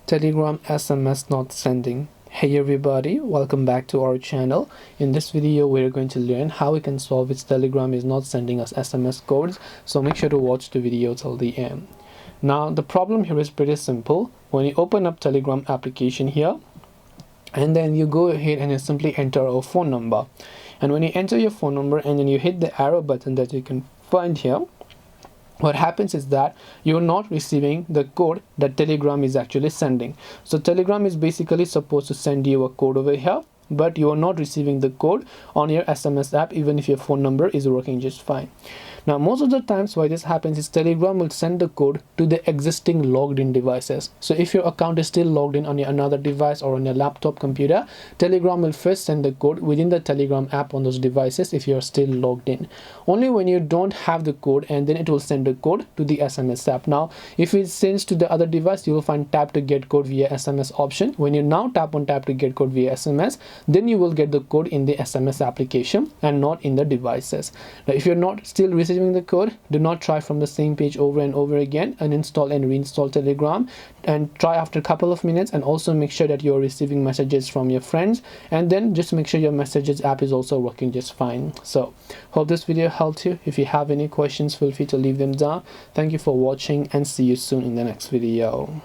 Telegram SMS not sending. Hey everybody, welcome back to our channel. In this video we're going to learn how we can solve if Telegram is not sending us SMS codes, so make sure to watch the video till the end. Now the problem here is pretty simple. When you open up Telegram application here, and then you go ahead and you simply enter a phone number, and when you enter your phone number and then you hit the arrow button that you can find here, what happens is that you're not receiving the code that Telegram is actually sending. So Telegram is basically supposed to send you a code over here, but you are not receiving the code on your SMS app even if your phone number is working just fine. Now most of the times why this happens is Telegram will send the code to the existing logged in devices. So if your account is still logged in on your another device or on your laptop computer, Telegram will first send the code within the Telegram app on those devices if you are still logged in. Only when you don't have the code, and then it will send the code to the SMS app. Now if it sends to the other device, you will find tap to get code via SMS option. When you now tap on tap to get code via SMS, then you will get the code in the SMS application and not in the devices. Now if you're not still receiving the code, do not try from the same page over and over again, and install and reinstall Telegram, and try after a couple of minutes, and also make sure that you're receiving messages from your friends, and then just make sure your messages app is also working just fine. So hope this video helped you. If you have any questions, feel free to leave them down. Thank you for watching and see you soon in the next video.